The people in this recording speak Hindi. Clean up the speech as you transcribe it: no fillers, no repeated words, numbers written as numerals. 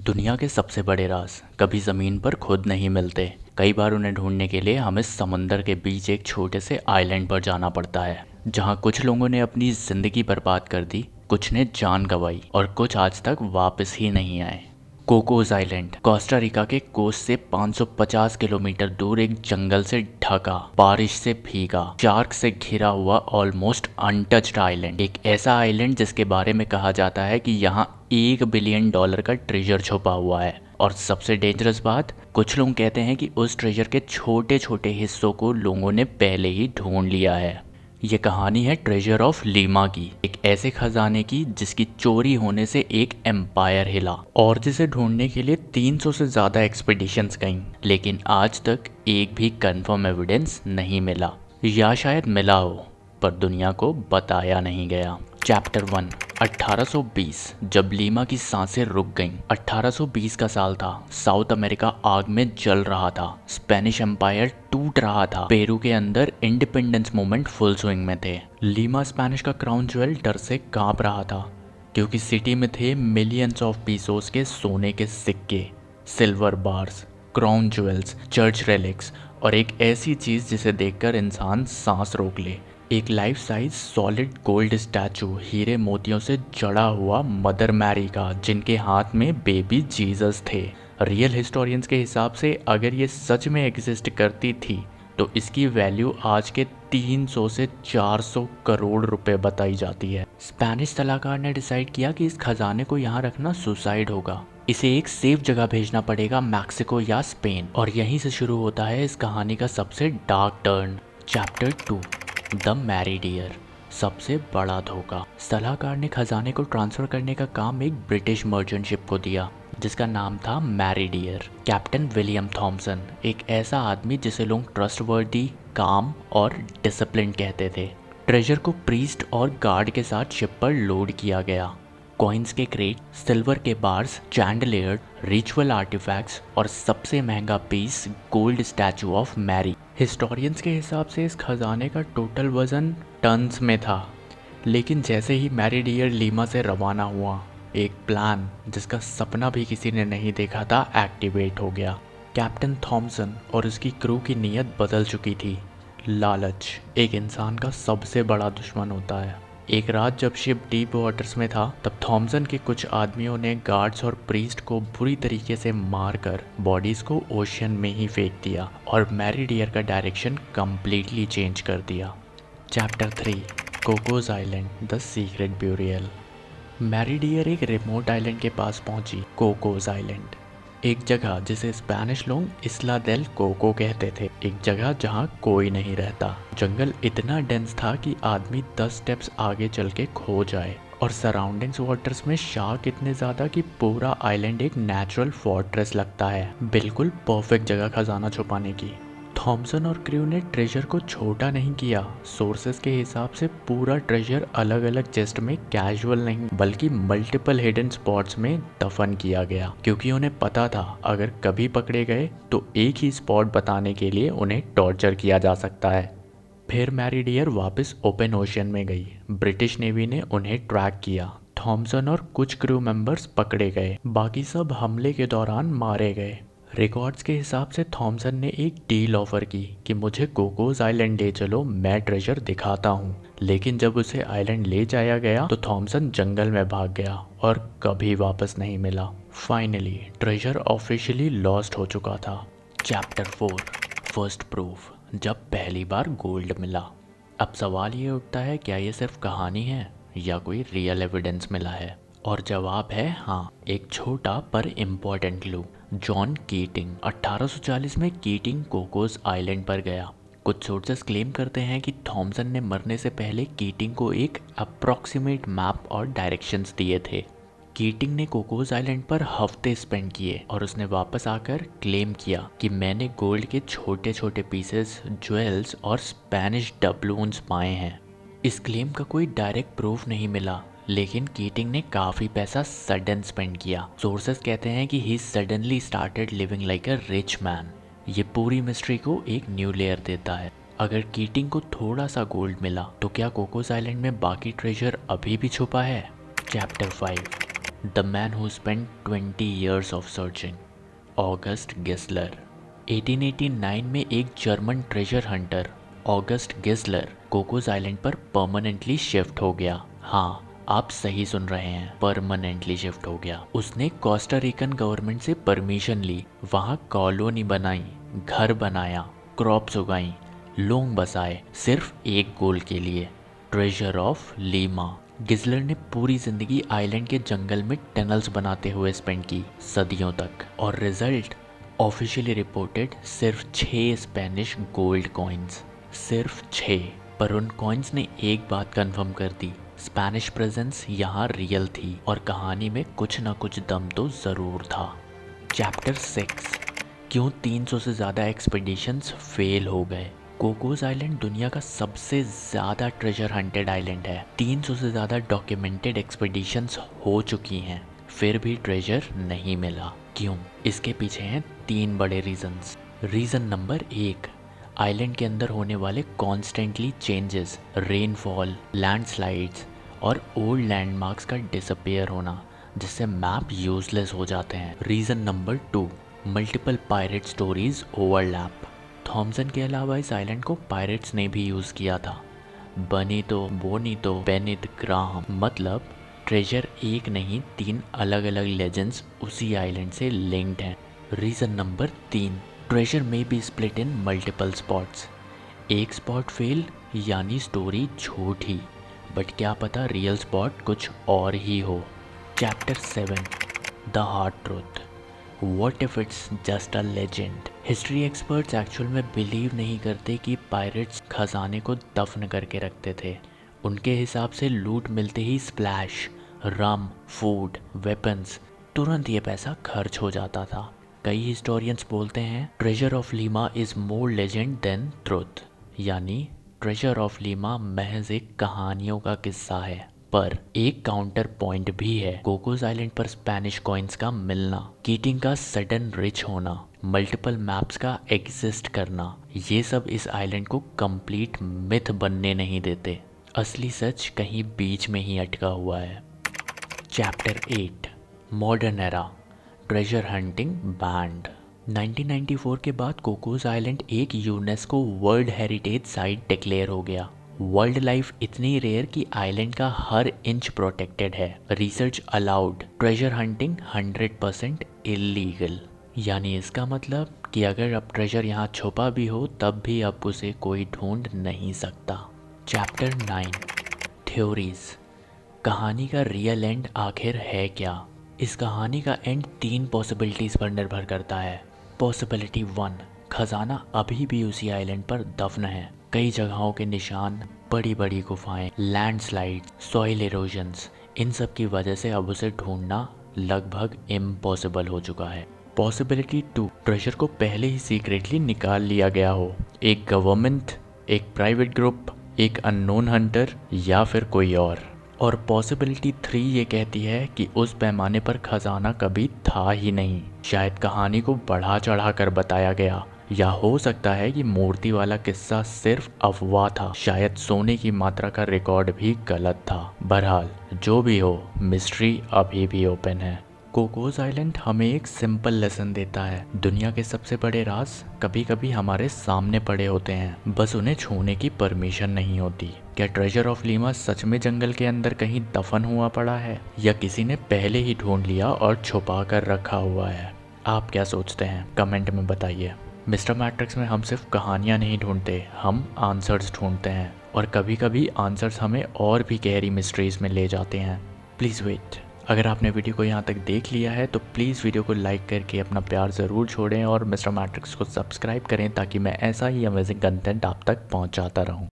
दुनिया के सबसे बड़े राज कभी ज़मीन पर खुद नहीं मिलते। कई बार उन्हें ढूंढने के लिए हमें समुंदर के बीच एक छोटे से आइलैंड पर जाना पड़ता है, जहां कुछ लोगों ने अपनी ज़िंदगी बर्बाद कर दी, कुछ ने जान गंवाई और कुछ आज तक वापस ही नहीं आए। कोकोस आइलैंड कोस्टा रिका के कोस्ट से 550 किलोमीटर दूर एक जंगल से ढका, बारिश से भीगा, शार्क से घिरा हुआ ऑलमोस्ट अनटच्ड आइलैंड। एक ऐसा आइलैंड जिसके बारे में कहा जाता है कि यहाँ $1 बिलियन का ट्रेजर छुपा हुआ है। और सबसे डेंजरस बात, कुछ लोग कहते हैं कि उस ट्रेजर के छोटे छोटे हिस्सों को लोगों ने पहले ही ढूंढ लिया है। ये कहानी है ट्रेजर ऑफ लीमा की, एक ऐसे खजाने की जिसकी चोरी होने से एक एम्पायर हिला और जिसे ढूंढने के लिए 300 से ज्यादा एक्सपीडिशंस गईं, लेकिन आज तक एक भी कंफर्म एविडेंस नहीं मिला, या शायद मिला हो पर दुनिया को बताया नहीं गया। चैप्टर 1। 1820 जब लीमा की सांसें रुक गईं। 1820 का साल था। साउथ अमेरिका आग में जल रहा था। स्पेनिश एम्पायर टूट रहा था। पेरू के अंदर इंडिपेंडेंस मूवमेंट फुल स्विंग में थे। लीमा स्पेनिश का क्राउन ज्वेल डर से कांप रहा था, क्योंकि सिटी में थे मिलियंस ऑफ पीसोस के सोने के सिक्के, silver bars, crown jewels, church relics और एक ऐसी चीज जिसे देखकर इंसान सांस रोक ले, एक life size solid gold statue हीरे मोतियों से जड़ा हुआ मदर मैरी का, जिनके हाथ में बेबी जीसस थे। रियल हिस्टोरियंस के हिसाब से अगर ये सच में एग्जिस्ट करती थी तो इसकी वैल्यू आज के 300 से 400 करोड़ रुपए बताई जाती है। स्पेनिश सलाहकार ने डिसाइड किया कि इस खजाने को यहाँ रखना सुसाइड होगा, इसे एक सेफ जगह भेजना पड़ेगा, मैक्सिको या स्पेन। और यहीं से शुरू होता है इस कहानी का सबसे dark turn. Chapter 2। The Mary Dear, सबसे बड़ा धोखा। सलाहकार ने खजाने को ट्रांसफर करने का काम एक ब्रिटिश मर्चेंट शिप को दिया जिसका नाम था Mary Dear. Captain William Thomson, एक ऐसा आदमी जिसे लोग ट्रस्टवर्दी, काम और डिसिप्लिन कहते थे। ट्रेजर को प्रीस्ट और गार्ड के साथ शिप पर लोड किया गया। कॉइन्स के क्रेट, सिल्वर के बार्स, चैंडलियर, रिचुअल आर्टिफैक्ट्स और सबसे महंगा piece gold statue of Mary. Historians के हिसाब से इस खजाने का टोटल वजन टन्स में था। लेकिन जैसे ही मैरी डियर लीमा से रवाना हुआ, एक प्लान जिसका सपना भी किसी ने नहीं देखा था एक्टिवेट हो गया। कैप्टन थॉमसन और उसकी क्रू की नीयत बदल चुकी थी। लालच एक इंसान का सबसे बड़ा दुश्मन होता है। एक रात जब शिप डीप वाटर्स में था, तब थॉमसन के कुछ आदमियों ने गार्ड्स और प्रीस्ट को बुरी तरीके से मारकर बॉडीज को ओशियन में ही फेंक दिया और मैरी डियर का डायरेक्शन कंप्लीटली चेंज कर दिया। Chapter 3। Cocos island, the secret burial. Mary Dear एक रिमोट आइलैंड के पास पहुंची, कोकोस आइलैंड, एक जगह जिसे स्पेनिश लोग इस्ला देल कोको कहते थे, एक जगह जहां कोई नहीं रहता। जंगल इतना डेंस था कि आदमी 10 स्टेप्स आगे चल के खो जाए, और सराउंडिंग्स वाटर्स में शार्क इतने ज्यादा कि पूरा आइलैंड एक नेचुरल फोर्ट्रेस लगता है। बिल्कुल परफेक्ट जगह खजाना छुपाने की। थॉमसन और क्रू ने ट्रेजर को छोटा नहीं किया। सोर्सेस के हिसाब से पूरा ट्रेजर अलग अलग चेस्ट में कैजुअल नहीं बल्कि मल्टीपल हिडन स्पॉट्स में दफन किया गया, क्योंकि उन्हें पता था अगर कभी पकड़े गए तो एक ही स्पॉट बताने के लिए उन्हें टॉर्चर किया जा सकता है। फिर मैरी डियर वापस ओपन ओशियन में गई। ब्रिटिश नेवी ने उन्हें ट्रैक किया। थॉमसन और कुछ क्रू मेंबर्स पकड़े गए, बाकी सब हमले के दौरान मारे गए। रिकॉर्ड्स के हिसाब से थॉमसन ने एक डील ऑफर की कि मुझे कोकोस आइलैंड ले चलो, मैं ट्रेजर दिखाता हूँ। लेकिन जब उसे आइलैंड ले जाया गया तो थॉमसन जंगल में भाग गया और कभी वापस नहीं मिला। फाइनली ट्रेजर ऑफिशियली लॉस्ट हो चुका था। चैप्टर 4। फर्स्ट प्रूफ, जब पहली बार गोल्ड मिला। अब सवाल ये उठता है, क्या ये सिर्फ कहानी है या कोई रियल एविडेंस मिला है? और जवाब है हाँ, एक छोटा पर इम्पोर्टेंट क्लू। जॉन कीटिंग, 1840 में कीटिंग कोकोस आइलैंड पर गया। कुछ सोर्सेस क्लेम करते हैं कि थॉमसन ने मरने से पहले कीटिंग को एक अप्रॉक्सीमेट मैप और डायरेक्शंस दिए थे। कीटिंग ने कोकोस आइलैंड पर हफ्ते स्पेंड किए और उसने वापस आकर क्लेम किया कि मैंने गोल्ड के छोटे छोटे पीसेस, ज्वेल्स और स्पेनिश डबलून्स पाए हैं। इस क्लेम का कोई डायरेक्ट प्रूफ नहीं मिला, लेकिन कीटिंग ने काफ़ी पैसा सडन स्पेंड किया। सोर्सेस कहते हैं कि he suddenly started living like a rich man. ये पूरी मिस्ट्री को एक न्यू लेयर देता है। अगर कीटिंग को थोड़ा सा गोल्ड मिला तो क्या कोकोस आइलैंड में बाकी ट्रेजर अभी भी छुपा है? Chapter 5। The man who spent 20 years of searching, August Gissler. 1889 में एक German treasure hunter August Gissler Cocos Island पर परमानेंटली शिफ्ट हो गया। हाँ, आप सही सुन रहे हैं, परमानेंटली शिफ्ट हो गया। उसने कोस्टा रिकन गवर्नमेंट से परमिशन ली, वहाँ कॉलोनी बनाई, घर बनाया, क्रॉप्स उगाई, लोग बसाए, सिर्फ एक गोल के लिए, ट्रेजर ऑफ लीमा। गिजलर ने पूरी जिंदगी आइलैंड के जंगल में टनल्स बनाते हुए स्पेंड की, सदियों तक, और रिजल्ट ऑफिशियली रिपोर्टेड सिर्फ 6 स्पेनिश गोल्ड कॉइन्स, सिर्फ 6। पर उन कॉइन्स ने एक बात कंफर्म कर दी, स्पेनिश प्रेजेंस यहाँ रियल थी और कहानी में कुछ ना कुछ दम तो ज़रूर था। चैप्टर 6, क्यों 300 से ज़्यादा एक्सपीडिशंस फेल हो गए। कोकोस आइलैंड दुनिया का सबसे ज़्यादा ट्रेजर हंटेड आइलैंड है। 300 से ज़्यादा डॉक्यूमेंटेड एक्सपीडिशंस हो चुकी हैं, फिर भी ट्रेजर नहीं मिला। क्यों? इसके पीछे हैं 3 बड़े रीजंस। रीज़न नंबर 1, आइलैंड के अंदर होने वाले कॉन्स्टेंटली चेंजेस, रेनफॉल, लैंडस्लाइड्स और ओल्ड लैंडमार्क्स का डिसअपियर होना, जिससे मैप यूजलेस हो जाते हैं। Reason number 2, multiple pirate stories overlap. Thomson के अलावा इस आइलैंड को पायरेट्स ने भी यूज़ किया था, बनीतो बोनीतो बेनित ग्राहम। मतलब ट्रेजर एक नहीं, 3 अलग अलग लेजेंड्स उसी आइलैंड से लिंक्ड हैं। रीज़न नंबर 3, ट्रेजर में be split in multiple spots. एक स्पॉट फेल यानी स्टोरी झूठी, बट क्या पता रियल स्पॉट कुछ और ही हो। Chapter 7, the hard truth, what if it's just a legend. History experts actual में बिलीव नहीं करते कि पायरेट्स खजाने को दफन करके रखते थे। उनके हिसाब से लूट मिलते ही स्प्लैश, रम, फूड, वेपन्स, तुरंत ये पैसा खर्च हो जाता था। कई हिस्टोरियंस बोलते हैं treasure of Lima is more legend than truth, यानी ट्रेजर ऑफ लीमा महज एक कहानियों का किस्सा है। पर एक काउंटर पॉइंट भी है, कोकोस आइलैंड पर स्पेनिश कॉइन्स का मिलना, कीटिंग का सडन रिच होना, मल्टीपल मैप्स का एग्जिस्ट करना, ये सब इस आइलैंड को कंप्लीट मिथ बनने नहीं देते। असली सच कहीं बीच में ही अटका हुआ है। Chapter 8, modern era, treasure hunting band. 1994 के बाद कोकोस आइलैंड एक UNESCO world heritage site declare हो गया। वर्ल्ड लाइफ इतनी रेयर कि आइलैंड का हर इंच प्रोटेक्टेड है। Research allowed, treasure hunting 100% illegal. यानी इसका मतलब कि अगर अब ट्रेजर यहाँ छुपा भी हो तब भी अब उसे कोई ढूंढ नहीं सकता। चैप्टर 9, थ्योरीज, कहानी का रियल एंड आखिर है क्या। इस कहानी का एंड 3 पॉसिबिलिटीज़ पर निर्भर करता है। पॉसिबिलिटी 1, खजाना अभी भी उसी आइलैंड पर दफन है। कई जगहों के निशान, बड़ी बड़ी गुफाएं, लैंडस्लाइड, सॉइल इरोजन्स, इन सब की वजह से अब उसे ढूंढना लगभग इम्पॉसिबल हो चुका है। पॉसिबिलिटी 2, ट्रेजर को पहले ही सीक्रेटली निकाल लिया गया हो, एक गवर्नमेंट, एक प्राइवेट ग्रुप, एक अननोन हंटर या फिर कोई और पॉसिबिलिटी 3 ये कहती है कि उस पैमाने पर खजाना कभी था ही नहीं, शायद कहानी को बढ़ा चढ़ा कर बताया गया, या हो सकता है कि मूर्ति वाला किस्सा सिर्फ अफवाह था, शायद सोने की मात्रा का रिकॉर्ड भी गलत था। बहरहाल जो भी हो, मिस्ट्री अभी भी ओपन है। कोकोस आइलैंड हमें एक सिंपल लेसन देता है, दुनिया के सबसे बड़े राज कभी कभी हमारे सामने पड़े होते हैं, बस उन्हें छूने की परमिशन नहीं होती। क्या ट्रेजर ऑफ लीमा सच में जंगल के अंदर कहीं दफन हुआ पड़ा है, या किसी ने पहले ही ढूंढ लिया और छुपा कर रखा हुआ है? आप क्या सोचते हैं, कमेंट में बताइए। मिस्टर मैट्रिक्स में हम सिर्फ कहानियाँ नहीं ढूंढते, हम आंसर्स ढूंढते हैं, और कभी कभी आंसर्स हमें और भी गहरी मिस्ट्रीज में ले जाते हैं। Please wait. अगर आपने वीडियो को यहाँ तक देख लिया है तो प्लीज़ वीडियो को लाइक करके अपना प्यार ज़रूर छोड़ें और मिस्टर मैट्रिक्स को सब्सक्राइब करें, ताकि मैं ऐसा ही अमेजिंग कंटेंट आप तक पहुँचाता रहूँ।